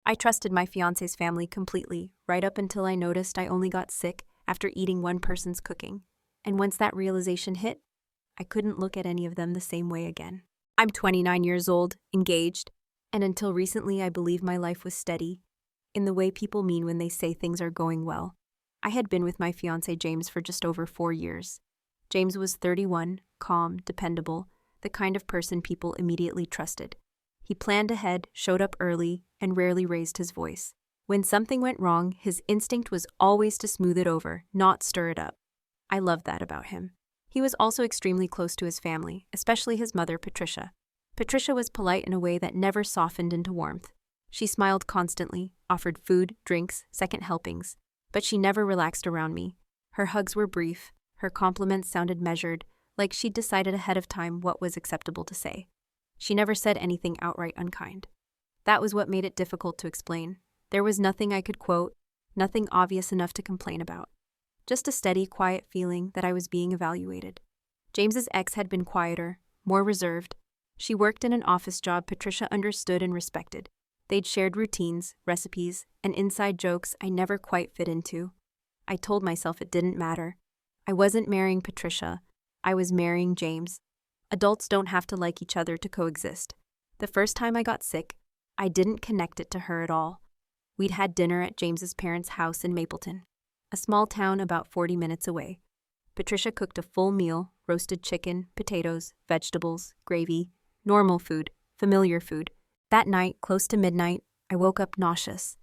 I trusted my fiance's family completely, right up until I noticed I only got sick after eating one person's cooking. And once that realization hit, I couldn't look at any of them the same way again. I'm 29 years old, engaged, and until recently I believed my life was steady, in the way people mean when they say things are going well. I had been with my fiancé James for just over 4 years. James was 31, calm, dependable, the kind of person people immediately trusted. He planned ahead, showed up early, and rarely raised his voice. When something went wrong, his instinct was always to smooth it over, not stir it up. I loved that about him. He was also extremely close to his family, especially his mother, Patricia. Patricia was polite in a way that never softened into warmth. She smiled constantly, offered food, drinks, second helpings, but she never relaxed around me. Her hugs were brief, her compliments sounded measured, like she'd decided ahead of time what was acceptable to say. She never said anything outright unkind. That was what made it difficult to explain. There was nothing I could quote, nothing obvious enough to complain about. Just a steady, quiet feeling that I was being evaluated. James's ex had been quieter, more reserved. She worked in an office job Patricia understood and respected. They'd shared routines, recipes, and inside jokes I never quite fit into. I told myself it didn't matter. I wasn't marrying Patricia. I was marrying James. Adults don't have to like each other to coexist. The first time I got sick, I didn't connect it to her at all. We'd had dinner at James's parents' house in Mapleton, a small town about 40 minutes away. Patricia cooked a full meal, roasted chicken, potatoes, vegetables, gravy, normal food, familiar food. That night, close to midnight, I woke up nauseous.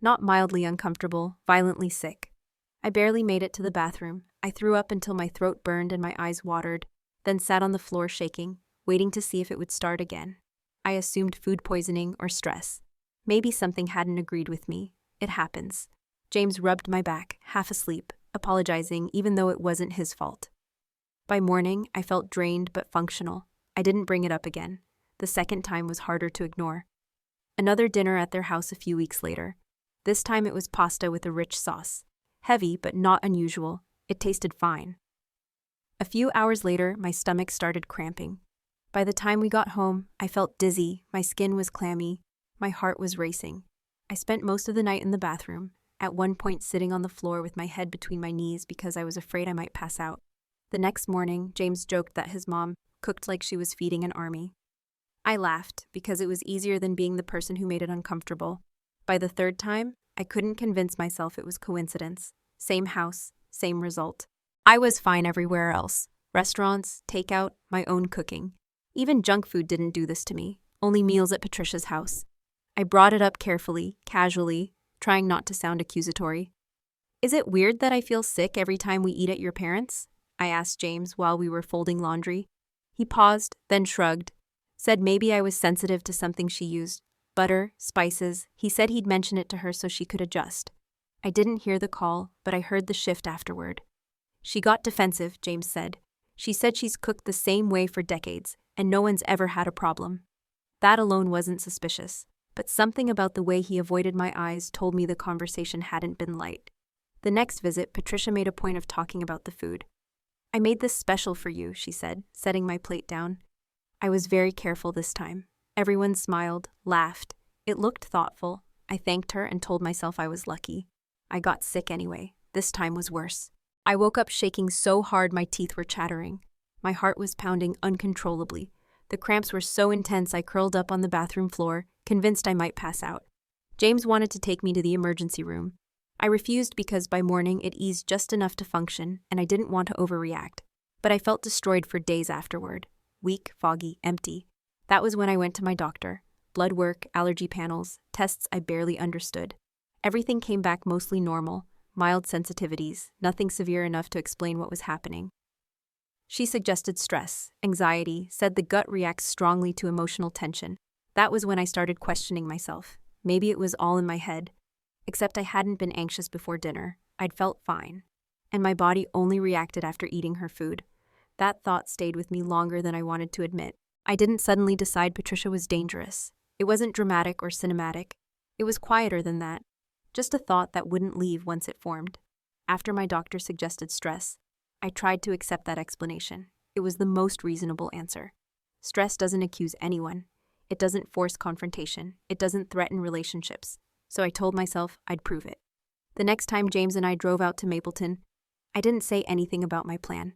Not mildly uncomfortable, violently sick. I barely made it to the bathroom. I threw up until my throat burned and my eyes watered, then sat on the floor shaking, waiting to see if it would start again. I assumed food poisoning or stress. Maybe something hadn't agreed with me. It happens. James rubbed my back, half asleep, apologizing even though it wasn't his fault. By morning, I felt drained but functional. I didn't bring it up again. The second time was harder to ignore. Another dinner at their house a few weeks later. This time it was pasta with a rich sauce. Heavy but not unusual. It tasted fine. A few hours later, my stomach started cramping. By the time we got home, I felt dizzy, my skin was clammy, my heart was racing. I spent most of the night in the bathroom, at one point sitting on the floor with my head between my knees because I was afraid I might pass out. The next morning, James joked that his mom cooked like she was feeding an army. I laughed because it was easier than being the person who made it uncomfortable. By the third time, I couldn't convince myself it was coincidence. Same house, same result. I was fine everywhere else. Restaurants, takeout, my own cooking. Even junk food didn't do this to me, only meals at Patricia's house. I brought it up carefully, casually, trying not to sound accusatory. Is it weird that I feel sick every time we eat at your parents'? I asked James while we were folding laundry. He paused, then shrugged, said maybe I was sensitive to something she used. Butter, spices. He said he'd mention it to her so she could adjust. I didn't hear the call, but I heard the shift afterward. She got defensive, James said. She said she's cooked the same way for decades, and no one's ever had a problem. That alone wasn't suspicious, but something about the way he avoided my eyes told me the conversation hadn't been light. The next visit, Patricia made a point of talking about the food. I made this special for you, she said, setting my plate down. I was very careful this time. Everyone smiled, laughed. It looked thoughtful. I thanked her and told myself I was lucky. I got sick anyway. This time was worse. I woke up shaking so hard my teeth were chattering. My heart was pounding uncontrollably. The cramps were so intense I curled up on the bathroom floor, convinced I might pass out. James wanted to take me to the emergency room. I refused because by morning it eased just enough to function, and I didn't want to overreact. But I felt destroyed for days afterward. Weak, foggy, empty. That was when I went to my doctor. Blood work, allergy panels, tests I barely understood. Everything came back mostly normal. Mild sensitivities, nothing severe enough to explain what was happening. She suggested stress, anxiety, said the gut reacts strongly to emotional tension. That was when I started questioning myself. Maybe it was all in my head. Except I hadn't been anxious before dinner. I'd felt fine. And my body only reacted after eating her food. That thought stayed with me longer than I wanted to admit. I didn't suddenly decide Patricia was dangerous. It wasn't dramatic or cinematic. It was quieter than that. Just a thought that wouldn't leave once it formed. After my doctor suggested stress, I tried to accept that explanation. It was the most reasonable answer. Stress doesn't accuse anyone. It doesn't force confrontation. It doesn't threaten relationships. So I told myself I'd prove it. The next time James and I drove out to Mapleton, I didn't say anything about my plan.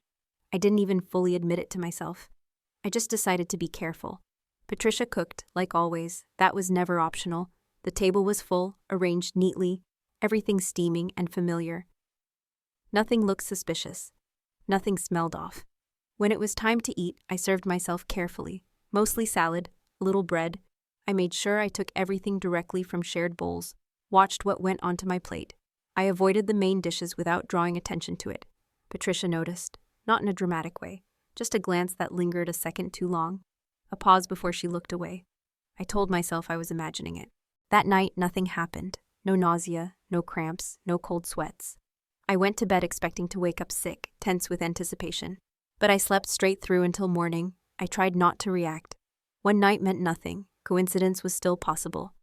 I didn't even fully admit it to myself. I just decided to be careful. Patricia cooked, like always. That was never optional. The table was full, arranged neatly, everything steaming and familiar. Nothing looked suspicious. Nothing smelled off. When it was time to eat, I served myself carefully. Mostly salad, a little bread. I made sure I took everything directly from shared bowls, watched what went onto my plate. I avoided the main dishes without drawing attention to it. Patricia noticed, not in a dramatic way, just a glance that lingered a second too long. A pause before she looked away. I told myself I was imagining it. That night, nothing happened. No nausea, no cramps, no cold sweats. I went to bed expecting to wake up sick, tense with anticipation. But I slept straight through until morning. I tried not to react. One night meant nothing. Coincidence was still possible.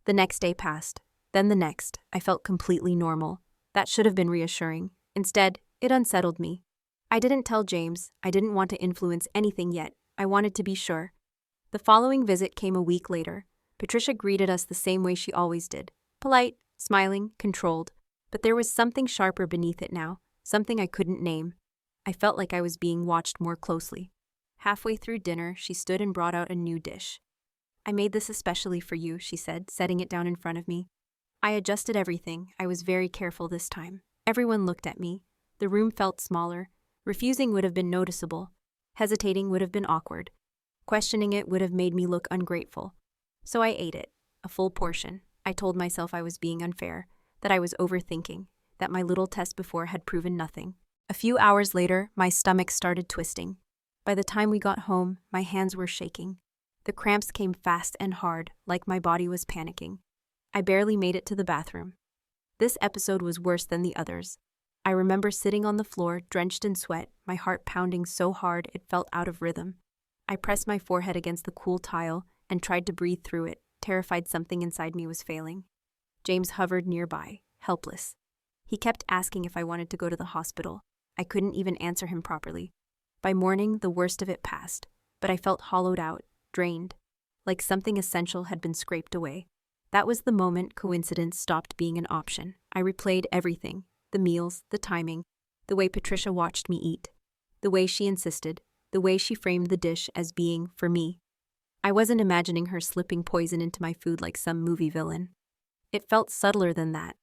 The next day passed. Then the next. I felt completely normal. That should have been reassuring. Instead, it unsettled me. I didn't tell James. I didn't want to influence anything yet. I wanted to be sure. The following visit came a week later. Patricia greeted us the same way she always did. Polite, smiling, controlled. But there was something sharper beneath it now. Something I couldn't name. I felt like I was being watched more closely. Halfway through dinner, she stood and brought out a new dish. "I made this especially for you," she said, setting it down in front of me. I adjusted everything. I was very careful this time. Everyone looked at me. The room felt smaller. Refusing would have been noticeable. Hesitating would have been awkward. Questioning it would have made me look ungrateful. So I ate it, a full portion. I told myself I was being unfair, that I was overthinking, that my little test before had proven nothing. A few hours later, my stomach started twisting. By the time we got home, my hands were shaking. The cramps came fast and hard, like my body was panicking. I barely made it to the bathroom. This episode was worse than the others. I remember sitting on the floor, drenched in sweat, my heart pounding so hard it felt out of rhythm. I pressed my forehead against the cool tile and tried to breathe through it, terrified something inside me was failing. James hovered nearby, helpless. He kept asking if I wanted to go to the hospital. I couldn't even answer him properly. By morning, the worst of it passed, but I felt hollowed out, drained, like something essential had been scraped away. That was the moment coincidence stopped being an option. I replayed everything, the meals, the timing, the way Patricia watched me eat, the way she insisted, the way she framed the dish as being for me. I wasn't imagining her slipping poison into my food like some movie villain. It felt subtler than that,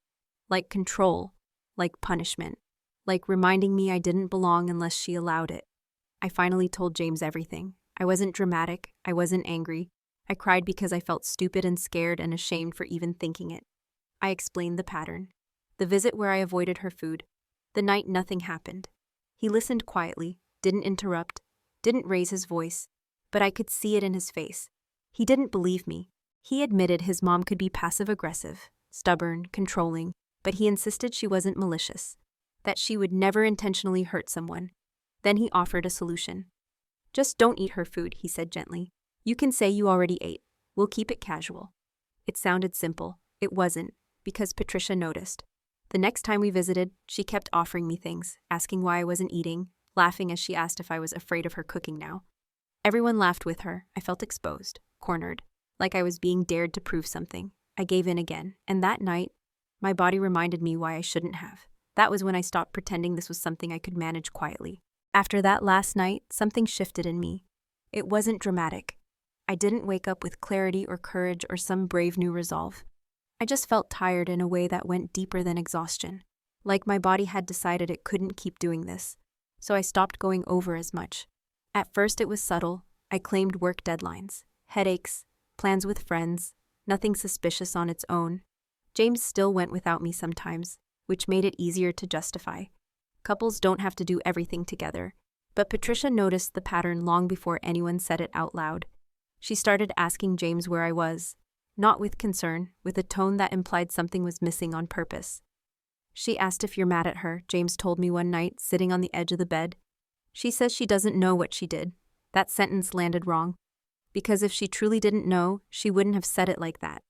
like control, like punishment, like reminding me I didn't belong unless she allowed it. I finally told James everything. I wasn't dramatic, I wasn't angry. I cried because I felt stupid and scared and ashamed for even thinking it. I explained the pattern. The visit where I avoided her food. The night nothing happened. He listened quietly, didn't interrupt, didn't raise his voice, but I could see it in his face. He didn't believe me. He admitted his mom could be passive-aggressive, stubborn, controlling, but he insisted she wasn't malicious, that she would never intentionally hurt someone. Then he offered a solution. "Just don't eat her food," he said gently. "You can say you already ate. We'll keep it casual." It sounded simple. It wasn't, because Patricia noticed. The next time we visited, she kept offering me things, asking why I wasn't eating, laughing as she asked if I was afraid of her cooking now. Everyone laughed with her. I felt exposed, cornered, like I was being dared to prove something. I gave in again, and that night, my body reminded me why I shouldn't have. That was when I stopped pretending this was something I could manage quietly. After that last night, something shifted in me. It wasn't dramatic. I didn't wake up with clarity or courage or some brave new resolve. I just felt tired in a way that went deeper than exhaustion, like my body had decided it couldn't keep doing this. So I stopped going over as much. At first it was subtle. I claimed work deadlines, headaches, plans with friends, nothing suspicious on its own. James still went without me sometimes, which made it easier to justify. Couples don't have to do everything together. But Patricia noticed the pattern long before anyone said it out loud. She started asking James where I was, not with concern, with a tone that implied something was missing on purpose. "She asked if you're mad at her," James told me one night, sitting on the edge of the bed. "She says she doesn't know what she did." That sentence landed wrong. Because if she truly didn't know, she wouldn't have said it like that.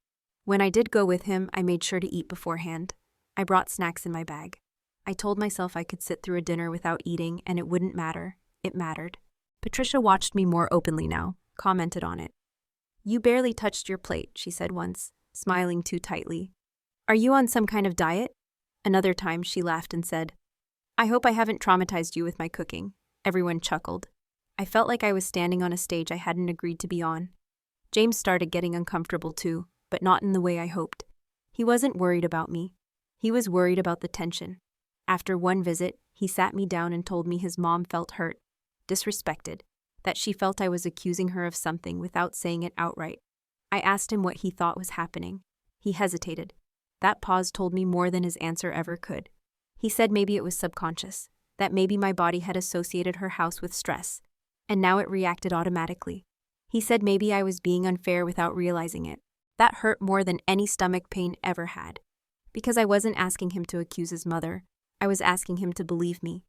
When I did go with him, I made sure to eat beforehand. I brought snacks in my bag. I told myself I could sit through a dinner without eating and it wouldn't matter. It mattered. Patricia watched me more openly now, commented on it. "You barely touched your plate," she said once, smiling too tightly. "Are you on some kind of diet?" Another time, she laughed and said, "I hope I haven't traumatized you with my cooking." Everyone chuckled. I felt like I was standing on a stage I hadn't agreed to be on. James started getting uncomfortable too, but not in the way I hoped. He wasn't worried about me. He was worried about the tension. After one visit, he sat me down and told me his mom felt hurt, disrespected, that she felt I was accusing her of something without saying it outright. I asked him what he thought was happening. He hesitated. That pause told me more than his answer ever could. He said maybe it was subconscious, that maybe my body had associated her house with stress, and now it reacted automatically. He said maybe I was being unfair without realizing it. That hurt more than any stomach pain ever had. Because I wasn't asking him to accuse his mother, I was asking him to believe me.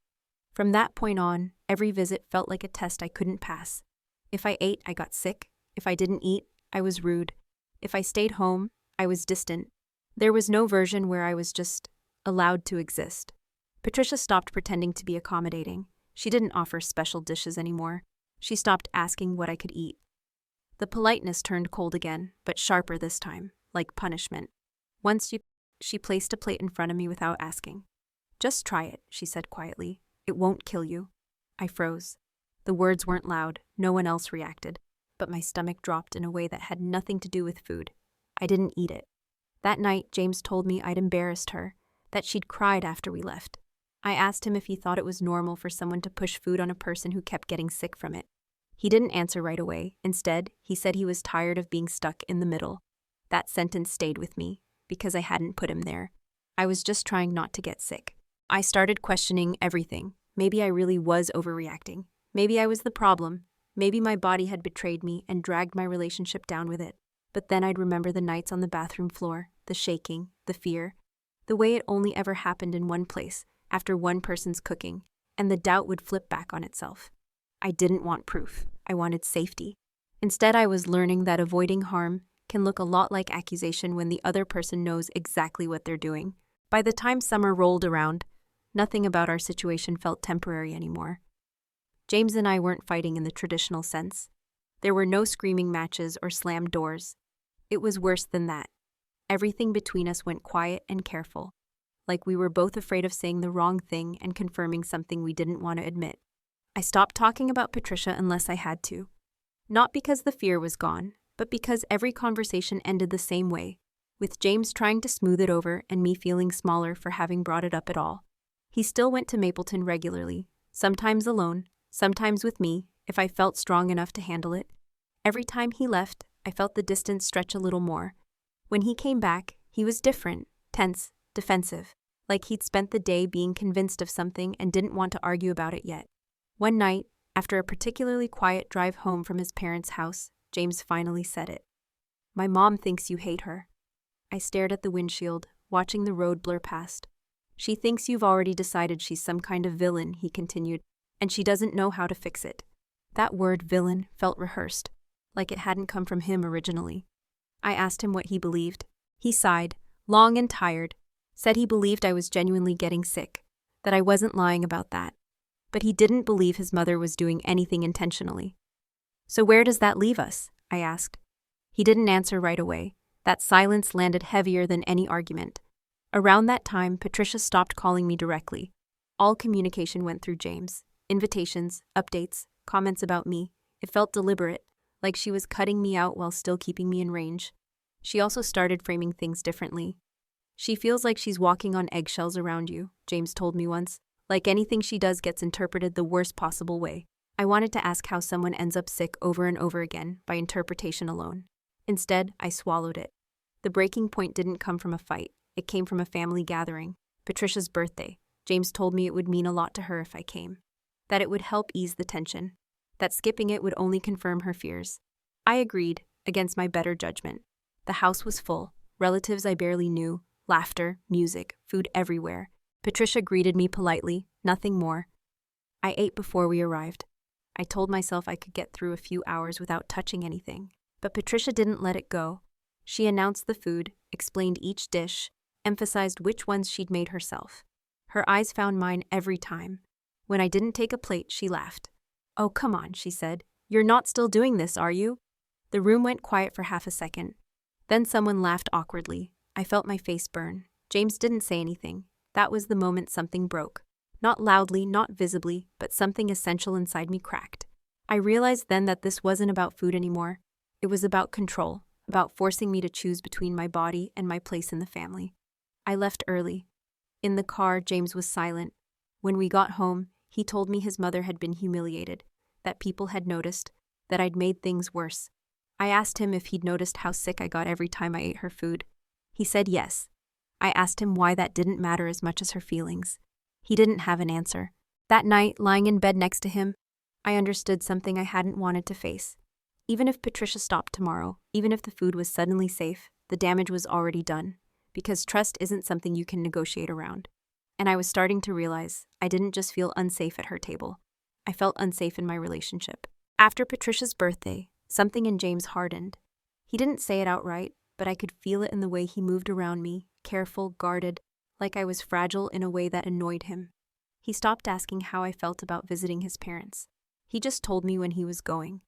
From that point on, every visit felt like a test I couldn't pass. If I ate, I got sick. If I didn't eat, I was rude. If I stayed home, I was distant. There was no version where I was just allowed to exist. Patricia stopped pretending to be accommodating. She didn't offer special dishes anymore. She stopped asking what I could eat. The politeness turned cold again, but sharper this time, like punishment. Once she placed a plate in front of me without asking. "Just try it," she said quietly. "It won't kill you." I froze. The words weren't loud, no one else reacted, but my stomach dropped in a way that had nothing to do with food. I didn't eat it. That night, James told me I'd embarrassed her, that she'd cried after we left. I asked him if he thought it was normal for someone to push food on a person who kept getting sick from it. He didn't answer right away. Instead, he said he was tired of being stuck in the middle. That sentence stayed with me, because I hadn't put him there. I was just trying not to get sick. I started questioning everything. Maybe I really was overreacting. Maybe I was the problem. Maybe my body had betrayed me and dragged my relationship down with it. But then I'd remember the nights on the bathroom floor, the shaking, the fear, the way it only ever happened in one place, after one person's cooking, and the doubt would flip back on itself. I didn't want proof. I wanted safety. Instead, I was learning that avoiding harm can look a lot like accusation when the other person knows exactly what they're doing. By the time summer rolled around, nothing about our situation felt temporary anymore. James and I weren't fighting in the traditional sense. There were no screaming matches or slammed doors. It was worse than that. Everything between us went quiet and careful, like we were both afraid of saying the wrong thing and confirming something we didn't want to admit. I stopped talking about Patricia unless I had to. Not because the fear was gone, but because every conversation ended the same way, with James trying to smooth it over and me feeling smaller for having brought it up at all. He still went to Mapleton regularly, sometimes alone, sometimes with me, if I felt strong enough to handle it. Every time he left, I felt the distance stretch a little more. When he came back, he was different, tense, defensive, like he'd spent the day being convinced of something and didn't want to argue about it yet. One night, after a particularly quiet drive home from his parents' house, James finally said it. "My mom thinks you hate her." I stared at the windshield, watching the road blur past. "She thinks you've already decided she's some kind of villain," he continued, "and she doesn't know how to fix it." That word, villain, felt rehearsed, like it hadn't come from him originally. I asked him what he believed. He sighed, long and tired, said he believed I was genuinely getting sick, that I wasn't lying about that. But he didn't believe his mother was doing anything intentionally. "So where does that leave us?" I asked. He didn't answer right away. That silence landed heavier than any argument. Around that time, Patricia stopped calling me directly. All communication went through James. Invitations, updates, comments about me. It felt deliberate, like she was cutting me out while still keeping me in range. She also started framing things differently. "She feels like she's walking on eggshells around you," James told me once. "Like anything she does gets interpreted the worst possible way." I wanted to ask how someone ends up sick over and over again by interpretation alone. Instead, I swallowed it. The breaking point didn't come from a fight. It came from a family gathering. Patricia's birthday. James told me it would mean a lot to her if I came. That it would help ease the tension. That skipping it would only confirm her fears. I agreed, against my better judgment. The house was full. Relatives I barely knew. Laughter, music, food everywhere. Patricia greeted me politely, nothing more. I ate before we arrived. I told myself I could get through a few hours without touching anything. But Patricia didn't let it go. She announced the food, explained each dish, emphasized which ones she'd made herself. Her eyes found mine every time. When I didn't take a plate, she laughed. "Oh, come on," she said. "You're not still doing this, are you?" The room went quiet for half a second. Then someone laughed awkwardly. I felt my face burn. James didn't say anything. That was the moment something broke. Not loudly, not visibly, but something essential inside me cracked. I realized then that this wasn't about food anymore. It was about control, about forcing me to choose between my body and my place in the family. I left early. In the car, James was silent. When we got home, he told me his mother had been humiliated, that people had noticed, that I'd made things worse. I asked him if he'd noticed how sick I got every time I ate her food. He said yes. I asked him why that didn't matter as much as her feelings. He didn't have an answer. That night, lying in bed next to him, I understood something I hadn't wanted to face. Even if Patricia stopped tomorrow, even if the food was suddenly safe, the damage was already done, because trust isn't something you can negotiate around. And I was starting to realize I didn't just feel unsafe at her table. I felt unsafe in my relationship. After Patricia's birthday, something in James hardened. He didn't say it outright, but I could feel it in the way he moved around me, careful, guarded, like I was fragile in a way that annoyed him. He stopped asking how I felt about visiting his parents. He just told me when he was going.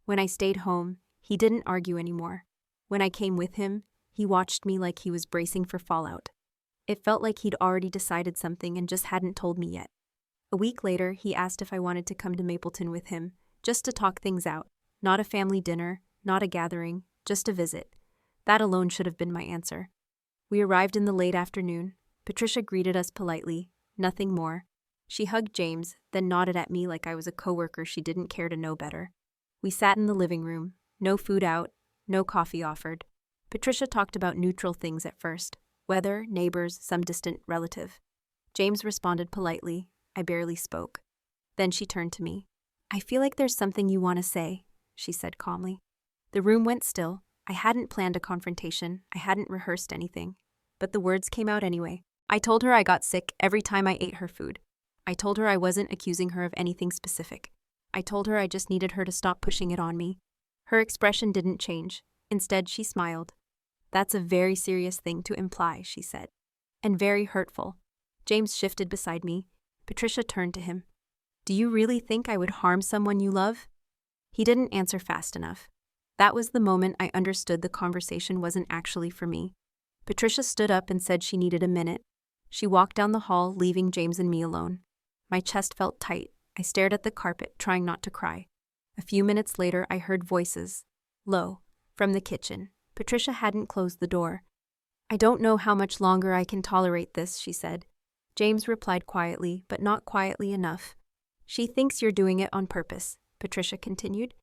When I stayed home, he didn't argue anymore. When I came with him, he watched me like he was bracing for fallout. It felt like he'd already decided something and just hadn't told me yet. A week later, he asked if I wanted to come to Mapleton with him, just to talk things out. Not a family dinner, not a gathering, just a visit. That alone should have been my answer. We arrived in the late afternoon. Patricia greeted us politely, nothing more. She hugged James, then nodded at me like I was a coworker she didn't care to know better. We sat in the living room, no food out, no coffee offered. Patricia talked about neutral things at first, weather, neighbors, some distant relative. James responded politely. I barely spoke. Then she turned to me. I feel like there's something you want to say, she said calmly. The room went still. I hadn't planned a confrontation. I hadn't rehearsed anything. But the words came out anyway. I told her I got sick every time I ate her food. I told her I wasn't accusing her of anything specific. I told her I just needed her to stop pushing it on me. Her expression didn't change. Instead, she smiled. That's a very serious thing to imply, she said. And very hurtful. James shifted beside me. Patricia turned to him. Do you really think I would harm someone you love? He didn't answer fast enough. That was the moment I understood the conversation wasn't actually for me. Patricia stood up and said she needed a minute. She walked down the hall, leaving James and me alone. My chest felt tight. I stared at the carpet, trying not to cry. A few minutes later, I heard voices. Low, from the kitchen. Patricia hadn't closed the door. I don't know how much longer I can tolerate this, she said. James replied quietly, but not quietly enough. She thinks you're doing it on purpose, Patricia continued.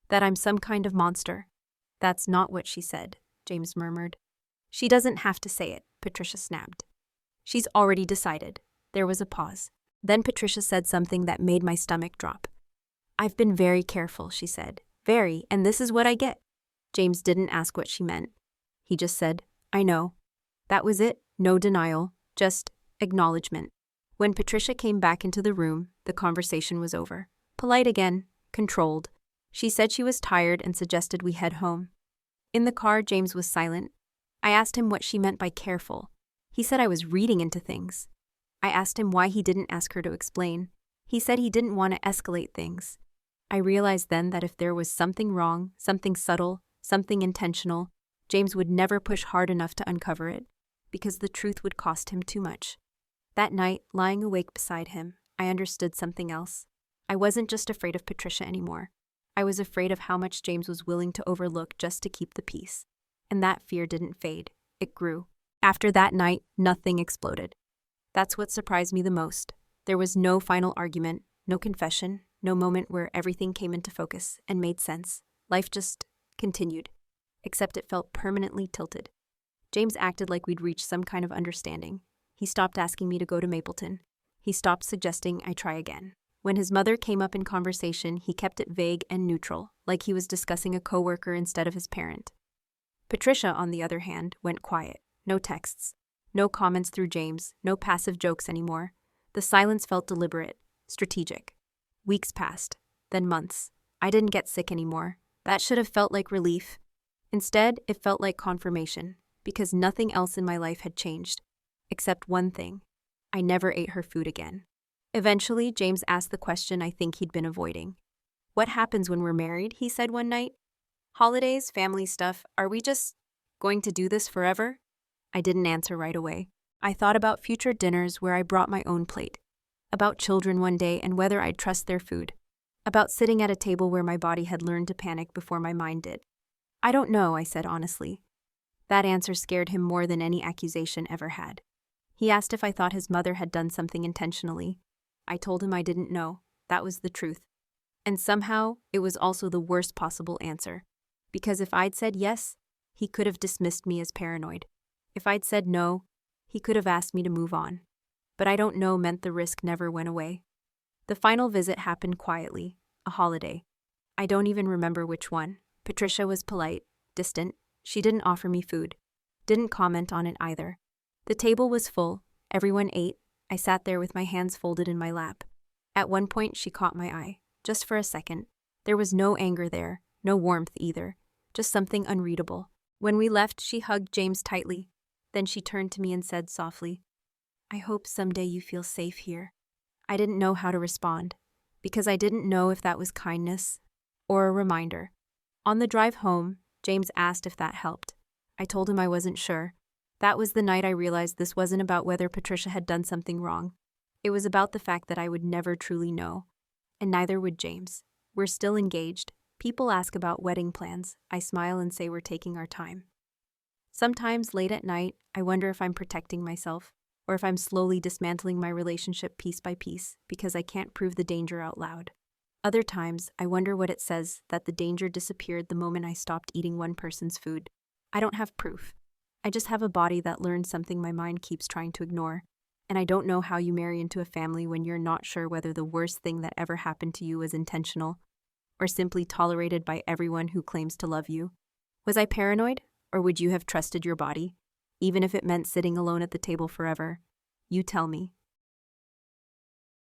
That I'm some kind of monster. That's not what she said, James murmured. She doesn't have to say it, Patricia snapped. She's already decided. There was a pause. Then Patricia said something that made my stomach drop. I've been very careful, she said. Very, and this is what I get. James didn't ask what she meant. He just said, I know. That was it, no denial, just acknowledgement. When Patricia came back into the room, the conversation was over. Polite again, controlled. She said she was tired and suggested we head home. In the car, James was silent. I asked him what she meant by careful. He said I was reading into things. I asked him why he didn't ask her to explain. He said he didn't want to escalate things. I realized then that if there was something wrong, something subtle, something intentional, James would never push hard enough to uncover it, because the truth would cost him too much. That night, lying awake beside him, I understood something else. I wasn't just afraid of Patricia anymore. I was afraid of how much James was willing to overlook just to keep the peace. And that fear didn't fade. It grew. After that night, nothing exploded. That's what surprised me the most. There was no final argument, no confession, no moment where everything came into focus and made sense. Life just continued, except it felt permanently tilted. James acted like we'd reached some kind of understanding. He stopped asking me to go to Mapleton. He stopped suggesting I try again. When his mother came up in conversation, he kept it vague and neutral, like he was discussing a coworker instead of his parent. Patricia, on the other hand, went quiet. No texts. No comments through James. No passive jokes anymore. The silence felt deliberate, strategic. Weeks passed, then months. I didn't get sick anymore. That should have felt like relief. Instead, it felt like confirmation, because nothing else in my life had changed. Except one thing. I never ate her food again. Eventually, James asked the question I think he'd been avoiding. What happens when we're married? He said one night. Holidays, family stuff, are we just going to do this forever? I didn't answer right away. I thought about future dinners where I brought my own plate, about children one day and whether I'd trust their food, about sitting at a table where my body had learned to panic before my mind did. I don't know, I said honestly. That answer scared him more than any accusation ever had. He asked if I thought his mother had done something intentionally. I told him I didn't know. That was the truth. And somehow, it was also the worst possible answer. Because if I'd said yes, he could have dismissed me as paranoid. If I'd said no, he could have asked me to move on. But I don't know meant the risk never went away. The final visit happened quietly, a holiday. I don't even remember which one. Patricia was polite, distant. She didn't offer me food. Didn't comment on it either. The table was full. Everyone ate. I sat there with my hands folded in my lap. At one point, she caught my eye. Just for a second. There was no anger there, no warmth either. Just something unreadable. When we left, she hugged James tightly. Then she turned to me and said softly, "I hope someday you feel safe here." I didn't know how to respond, because I didn't know if that was kindness or a reminder. On the drive home, James asked if that helped. I told him I wasn't sure. That was the night I realized this wasn't about whether Patricia had done something wrong. It was about the fact that I would never truly know. And neither would James. We're still engaged. People ask about wedding plans. I smile and say we're taking our time. Sometimes, late at night, I wonder if I'm protecting myself, or if I'm slowly dismantling my relationship piece by piece because I can't prove the danger out loud. Other times, I wonder what it says that the danger disappeared the moment I stopped eating one person's food. I don't have proof. I just have a body that learned something my mind keeps trying to ignore. And I don't know how you marry into a family when you're not sure whether the worst thing that ever happened to you was intentional or simply tolerated by everyone who claims to love you. Was I paranoid, or would you have trusted your body, even if it meant sitting alone at the table forever? You tell me.